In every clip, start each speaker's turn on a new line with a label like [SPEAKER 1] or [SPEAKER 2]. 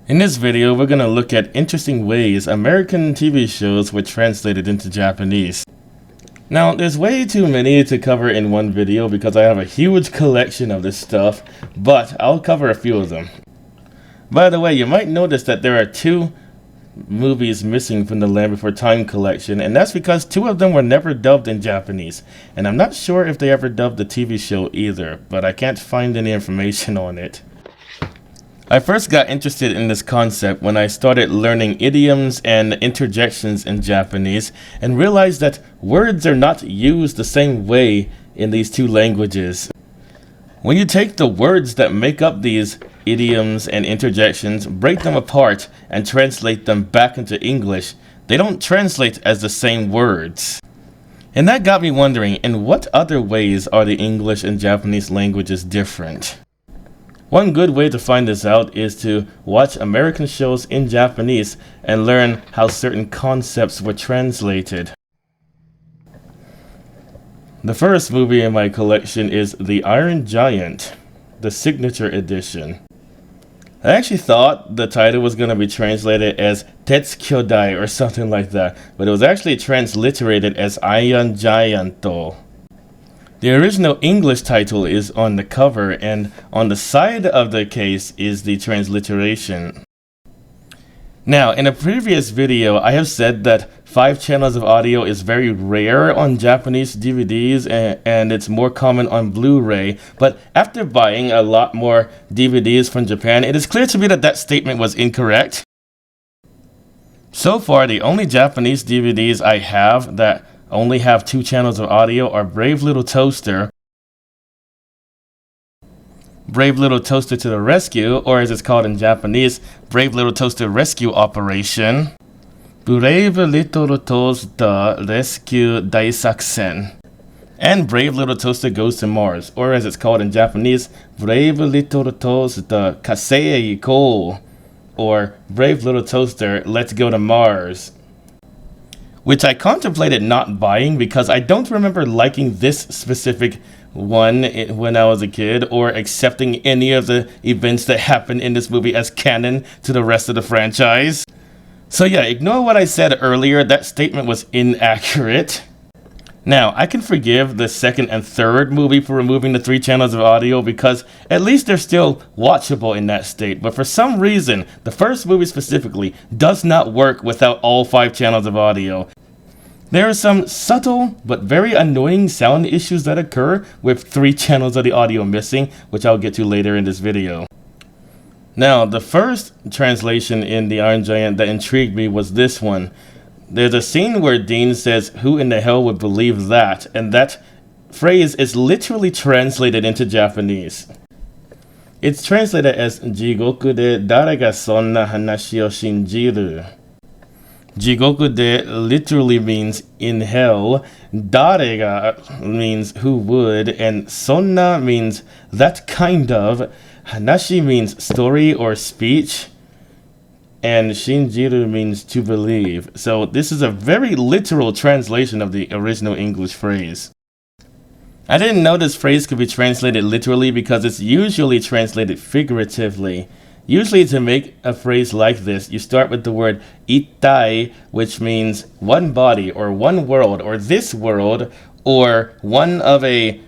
[SPEAKER 1] In this video, we're going to look at interesting ways American TV shows were translated into Japanese. Now, there's way too many to cover in one video because I have a huge collection of this stuff, but I'll cover a few of them. By the way, you might notice that there are two movies missing from the Land Before Time collection, and that's because two of them were never dubbed in Japanese. And I'm not sure if they ever dubbed the TV show either, but I can't find any information on it. I first got interested in this concept when I started learning idioms and interjections in Japanese and realized that words are not used the same way in these two languages. When you take the words that make up these idioms and interjections, break them apart, and translate them back into English, they don't translate as the same words. And that got me wondering, in what other ways are the English and Japanese languages different? One good way to find this out is to watch American shows in Japanese and learn how certain concepts were translated. The first movie in my collection is The Iron Giant, the Signature Edition. I actually thought the title was going to be translated as Tetsukyodai or something like that, but it was actually transliterated as Iron Gianto. The original English title is on the cover, and on the side of the case is the transliteration. Now, in a previous video, I have said that 5 channels of audio is very rare on Japanese DVDs and it's more common on Blu-ray, but after buying a lot more DVDs from Japan, it is clear to me that that statement was incorrect. So far, the only Japanese DVDs I have that only have 2 channels of audio are Brave Little Toaster, Brave Little Toaster to the Rescue, or as it's called in Japanese, Brave Little Toaster Rescue Operation, Brave Little Toaster Rescue Daisaksen, and Brave Little Toaster Goes to Mars, or as it's called in Japanese, Brave Little Toaster Kasei Iko, or Brave Little Toaster Let's Go to Mars, which I contemplated not buying because I don't remember liking this specific one when I was a kid or accepting any of the events that happened in this movie as canon to the rest of the franchise. So yeah, ignore what I said earlier, that statement was inaccurate. Now, I can forgive the second and third movie for removing the 3 channels of audio because at least they're still watchable in that state. But for some reason, the first movie specifically does not work without all 5 channels of audio. There are some subtle but very annoying sound issues that occur with 3 channels of the audio missing, which I'll get to later in this video. Now, the first translation in The Iron Giant that intrigued me was this one. There's a scene where Dean says, "Who in the hell would believe that?" And that phrase is literally translated into Japanese. It's translated as Jigoku de dare ga sonna hanashi o shinjiru. Jigoku de literally means in hell, dare ga means who would, and sonna means that kind of, hanashi means story or speech, and shinjiru means to believe. So this is a very literal translation of the original English phrase. I didn't know this phrase could be translated literally because it's usually translated figuratively. Usually to make a phrase like this, you start with the word ittai, which means one body or one world or this world or one of a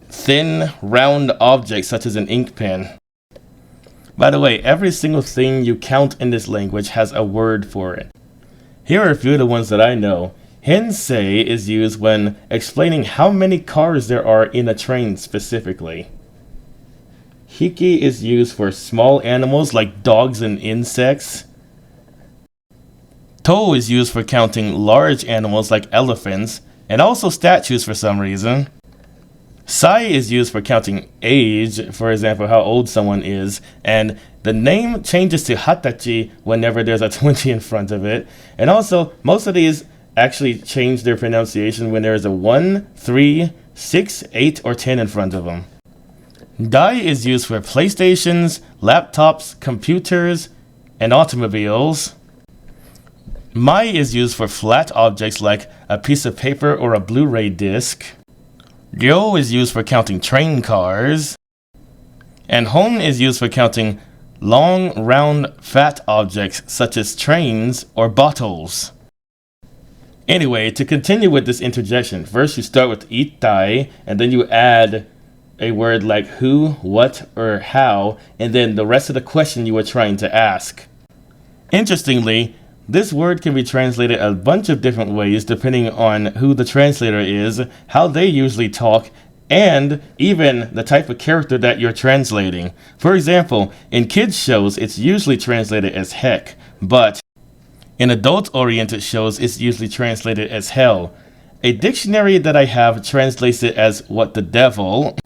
[SPEAKER 1] thin round object such as an ink pen. By the way, every single thing you count in this language has a word for it. Here are a few of the ones that I know. Hensei is used when explaining how many cars there are in a train specifically. Hiki is used for small animals like dogs and insects. To is used for counting large animals like elephants, and also statues for some reason. Sai is used for counting age, for example, how old someone is, and the name changes to hatachi whenever there's a 20 in front of it. And also, most of these actually change their pronunciation when there is a 1, 3, 6, 8, or 10 in front of them. Dai is used for PlayStations, laptops, computers, and automobiles. Mai is used for flat objects like a piece of paper or a Blu-ray disc. Ryo is used for counting train cars. And hon is used for counting long, round, fat objects such as trains or bottles. Anyway, to continue with this interjection, first you start with itai, and then you add a word like who, what, or how, and then the rest of the question you were trying to ask. Interestingly, this word can be translated a bunch of different ways depending on who the translator is, how they usually talk, and even the type of character that you're translating. For example, in kids shows, it's usually translated as heck, but in adult-oriented shows, it's usually translated as hell. A dictionary that I have translates it as what the devil,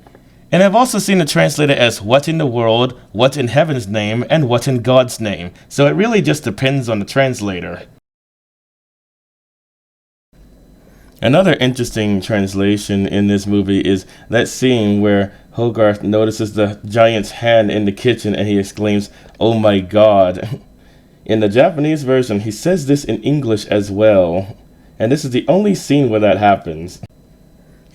[SPEAKER 1] and I've also seen it translated as what in the world, what in heaven's name, and what in God's name. So it really just depends on the translator. Another interesting translation in this movie is that scene where Hogarth notices the giant's hand in the kitchen and he exclaims, "Oh my God." In the Japanese version, he says this in English as well, and this is the only scene where that happens.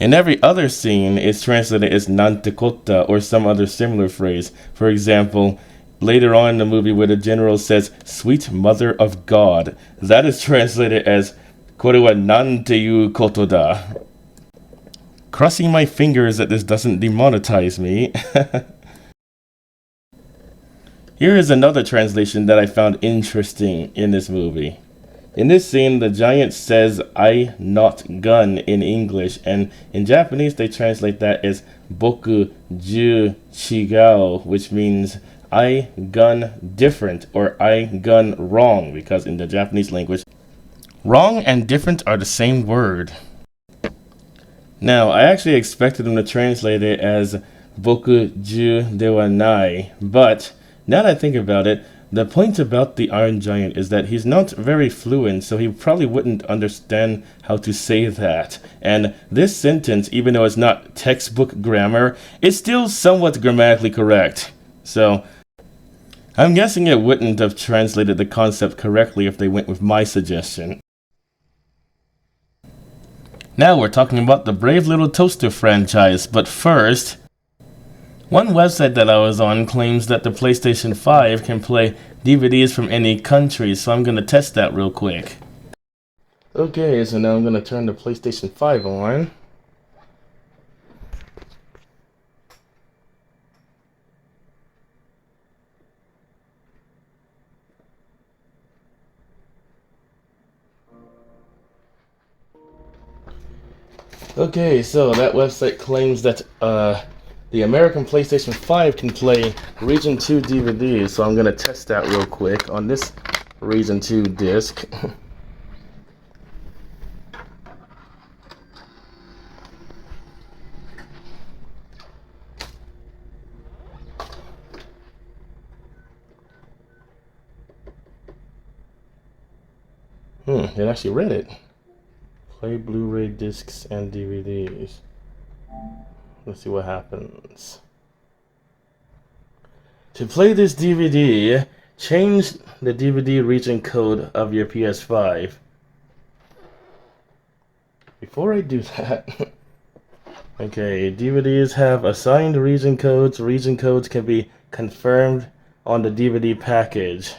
[SPEAKER 1] In every other scene, it's translated as "nante kotta" or some other similar phrase. For example, later on in the movie where the general says, "Sweet Mother of God," that is translated as "Kore wa nante yu koto da." Crossing my fingers that this doesn't demonetize me. Here is another translation that I found interesting in this movie. In this scene, the giant says "I not gun" in English, and in Japanese they translate that as "boku ju chigao," which means "I gun different" or "I gun wrong," because in the Japanese language, wrong and different are the same word. Now, I actually expected them to translate it as "boku ju dewa nai," but now that I think about it, the point about the Iron Giant is that he's not very fluent, so he probably wouldn't understand how to say that. And this sentence, even though it's not textbook grammar, is still somewhat grammatically correct. So, I'm guessing it wouldn't have translated the concept correctly if they went with my suggestion. Now we're talking about the Brave Little Toaster franchise, but first, one website that I was on claims that the PlayStation 5 can play DVDs from any country, so I'm going to test that real quick. Okay, so now I'm going to turn the PlayStation 5 on. Okay, so that website claims that the American PlayStation 5 can play Region 2 DVDs, so I'm going to test that real quick on this Region 2 disc. It actually read it. Play Blu-ray discs and DVDs. Let's see what happens. To play this DVD, change the DVD region code of your PS5. Before I do that, okay, DVDs have assigned region codes. Region codes can be confirmed on the DVD package.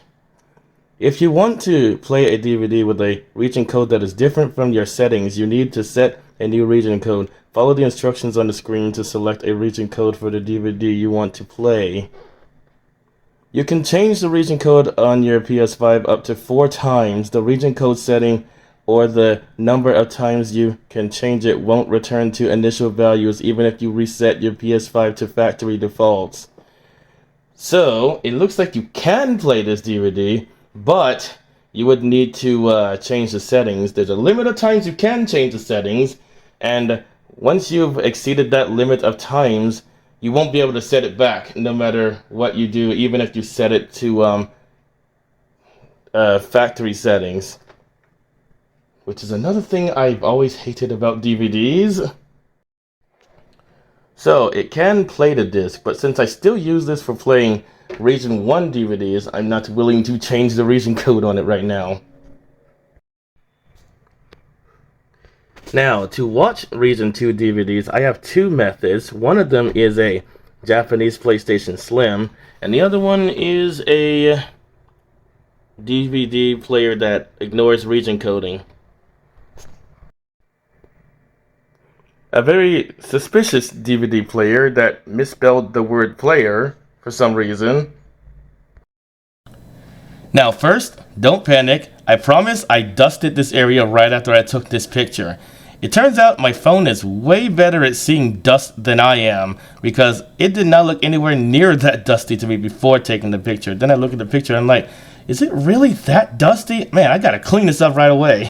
[SPEAKER 1] If you want to play a DVD with a region code that is different from your settings, you need to set a new region code. Follow the instructions on the screen to select a region code for the DVD you want to play. You can change the region code on your PS5 up to 4 times. The region code setting or the number of times you can change it won't return to initial values even if you reset your PS5 to factory defaults. So, it looks like you can play this DVD, but you would need to change the settings. There's a limit of times you can change the settings, and once you've exceeded that limit of times, you won't be able to set it back no matter what you do, even if you set it to factory settings. Which is another thing I've always hated about DVDs. So, it can play the disc, but since I still use this for playing Region 1 DVDs, I'm not willing to change the region code on it right now. Now, to watch Region 2 DVDs, I have 2 methods. One of them is a Japanese PlayStation Slim, and the other one is a DVD player that ignores region coding. A very suspicious DVD player that misspelled the word player for some reason. Now first, don't panic. I promise I dusted this area right after I took this picture. It turns out my phone is way better at seeing dust than I am, because it did not look anywhere near that dusty to me before taking the picture. Then I look at the picture and I'm like, is it really that dusty? Man, I gotta clean this up right away.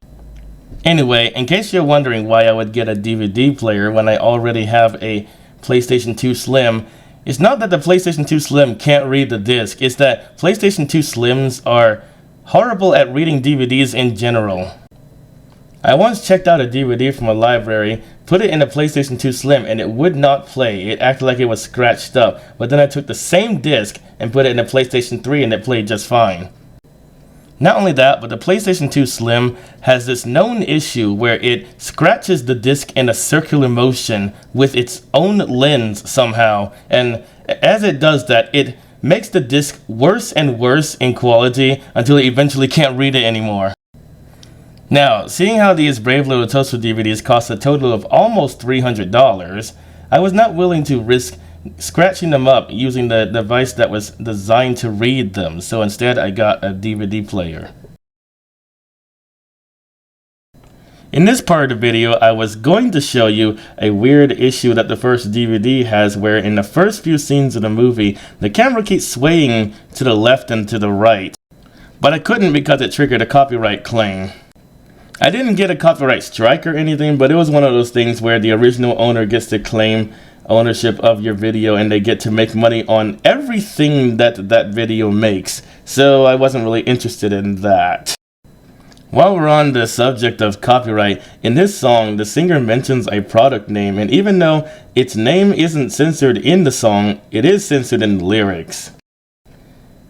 [SPEAKER 1] Anyway, in case you're wondering why I would get a DVD player when I already have a PlayStation 2 Slim, it's not that the PlayStation 2 Slim can't read the disc, it's that PlayStation 2 Slims are horrible at reading DVDs in general. I once checked out a DVD from a library, put it in a PlayStation 2 Slim, and it would not play. It acted like it was scratched up. But then I took the same disc and put it in a PlayStation 3 and it played just fine. Not only that, but the PlayStation 2 Slim has this known issue where it scratches the disc in a circular motion with its own lens somehow. And as it does that, it makes the disc worse and worse in quality until it eventually can't read it anymore. Now, seeing how these Brave Little Toaster DVDs cost a total of almost $300, I was not willing to risk scratching them up using the device that was designed to read them, so instead I got a DVD player. In this part of the video, I was going to show you a weird issue that the first DVD has, where in the first few scenes of the movie, the camera keeps swaying to the left and to the right. But I couldn't because it triggered a copyright claim. I didn't get a copyright strike or anything, but it was one of those things where the original owner gets to claim ownership of your video and they get to make money on everything that video makes. So I wasn't really interested in that. While we're on the subject of copyright, in this song the singer mentions a product name, and even though its name isn't censored in the song, it is censored in the lyrics.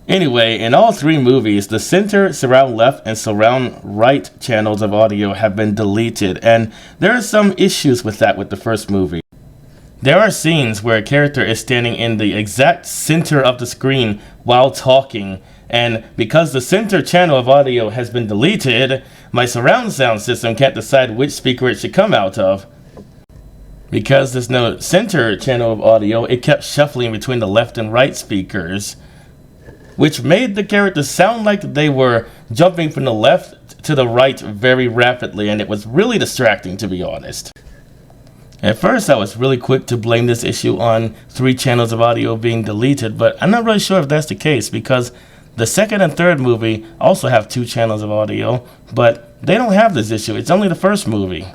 [SPEAKER 1] Anyway, in all three movies, the center, surround left, and surround right channels of audio have been deleted, and there are some issues with that with the first movie. There are scenes where a character is standing in the exact center of the screen while talking, and because the center channel of audio has been deleted, my surround sound system can't decide which speaker it should come out of. Because there's no center channel of audio, it kept shuffling between the left and right speakers, which made the characters sound like they were jumping from the left to the right very rapidly, and it was really distracting, to be honest. At first I was really quick to blame this issue on 3 channels of audio being deleted, but I'm not really sure if that's the case, because the second and third movie also have 2 channels of audio, but they don't have this issue. It's only the first movie.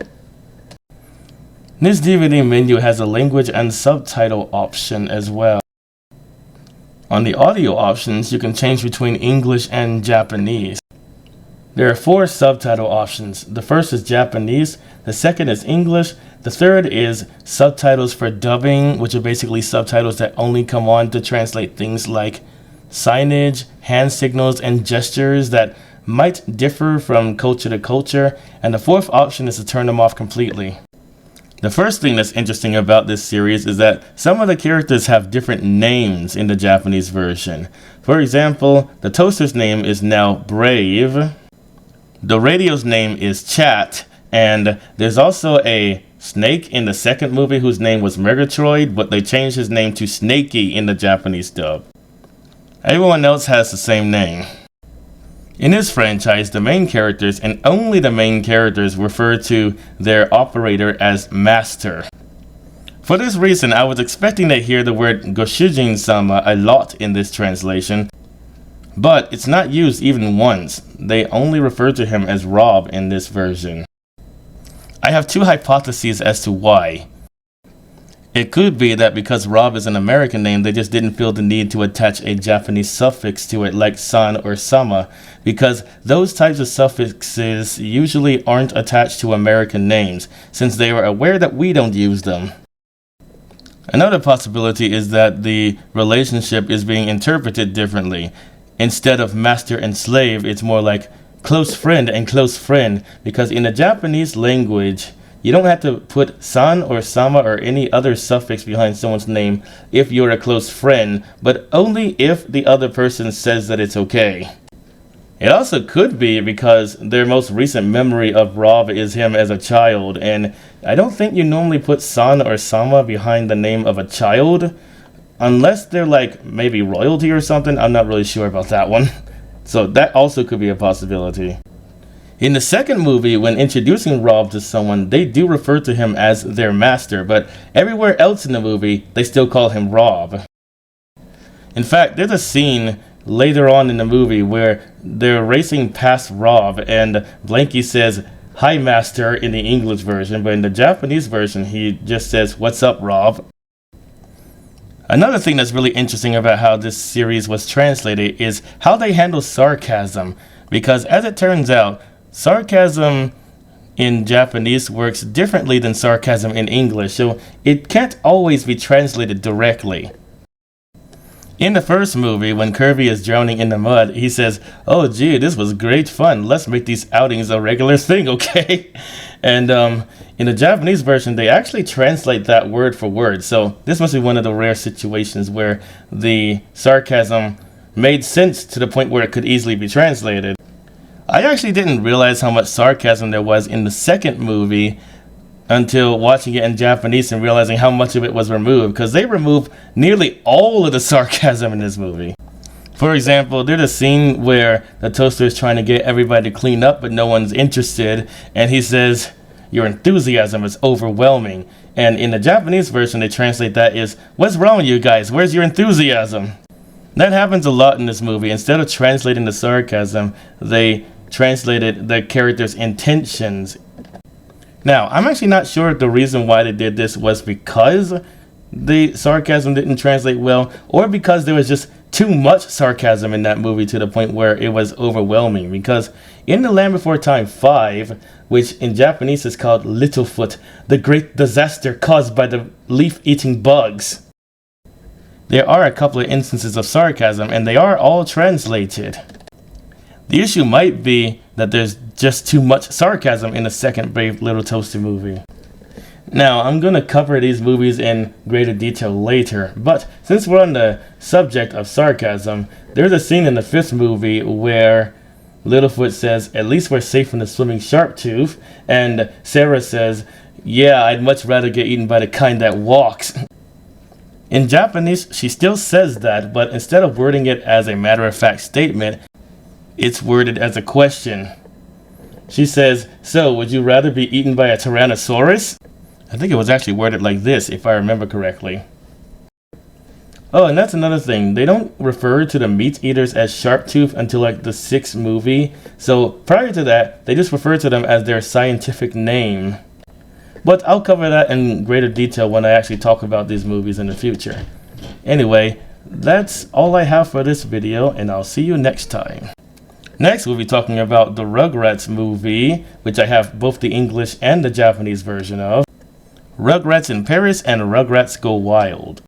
[SPEAKER 1] This DVD menu has a language and subtitle option as well. On the audio options, you can change between English and Japanese. There are 4 subtitle options. The first is Japanese, the second is English, the third is subtitles for dubbing, which are basically subtitles that only come on to translate things like signage, hand signals, and gestures that might differ from culture to culture, and the fourth option is to turn them off completely. The first thing that's interesting about this series is that some of the characters have different names in the Japanese version. For example, the toaster's name is now Brave, the radio's name is Chat, and there's also a snake in the second movie whose name was Murgatroyd, but they changed his name to Snakey in the Japanese dub. Everyone else has the same name. In this franchise, the main characters, and only the main characters, refer to their operator as Master. For this reason, I was expecting to hear the word Goshujin-sama a lot in this translation, but it's not used even once. They only refer to him as Rob in this version. I have 2 hypotheses as to why. It could be that because Rob is an American name, they just didn't feel the need to attach a Japanese suffix to it like san or sama, because those types of suffixes usually aren't attached to American names, since they are aware that we don't use them. Another possibility is that the relationship is being interpreted differently. Instead of master and slave, it's more like close friend and close friend, because in the Japanese language, you don't have to put san or sama or any other suffix behind someone's name if you're a close friend, but only if the other person says that it's okay. It also could be because their most recent memory of Rob is him as a child, and I don't think you normally put san or sama behind the name of a child, unless they're like maybe royalty or something. I'm not really sure about that one. So that also could be a possibility. In the second movie, when introducing Rob to someone, they do refer to him as their master, but everywhere else in the movie, they still call him Rob. In fact, there's a scene later on in the movie where they're racing past Rob and Blanky says, "Hi, master," in the English version, but in the Japanese version, he just says, "What's up, Rob?" Another thing that's really interesting about how this series was translated is how they handle sarcasm, because as it turns out, sarcasm in Japanese works differently than sarcasm in English, so it can't always be translated directly. In the first movie, when Kirby is drowning in the mud, he says, "Oh gee, this was great fun. Let's make these outings a regular thing, okay?" And in the Japanese version, they actually translate that word for word. So this must be one of the rare situations where the sarcasm made sense to the point where it could easily be translated. I actually didn't realize how much sarcasm there was in the second movie until watching it in Japanese and realizing how much of it was removed, because they removed nearly all of the sarcasm in this movie. For example, there's a scene where the toaster is trying to get everybody to clean up but no one's interested, and he says, "Your enthusiasm is overwhelming." And in the Japanese version, they translate that as, "What's wrong with you guys? Where's your enthusiasm?" That happens a lot in this movie. Instead of translating the sarcasm, they translated the character's intentions. Now, I'm actually not sure if the reason why they did this was because the sarcasm didn't translate well, or because there was just too much sarcasm in that movie to the point where it was overwhelming. Because in The Land Before Time 5, which in Japanese is called Littlefoot, the great disaster caused by the leaf-eating bugs, there are a couple of instances of sarcasm, and they are all translated. The issue might be that there's just too much sarcasm in the second Brave Little Toaster movie. Now, I'm going to cover these movies in greater detail later, but since we're on the subject of sarcasm, there's a scene in the fifth movie where Littlefoot says, "At least we're safe from the swimming shark tooth," and Sarah says, "Yeah, I'd much rather get eaten by the kind that walks." In Japanese, she still says that, but instead of wording it as a matter-of-fact statement, it's worded as a question. She says, "So, would you rather be eaten by a Tyrannosaurus?" I think it was actually worded like this, if I remember correctly. Oh, and that's another thing. They don't refer to the meat eaters as Sharptooth until like the sixth movie. So prior to that, they just refer to them as their scientific name. But I'll cover that in greater detail when I actually talk about these movies in the future. Anyway, that's all I have for this video, and I'll see you next time. Next, we'll be talking about the Rugrats movie, which I have both the English and the Japanese version of. Rugrats in Paris and Rugrats Go Wild.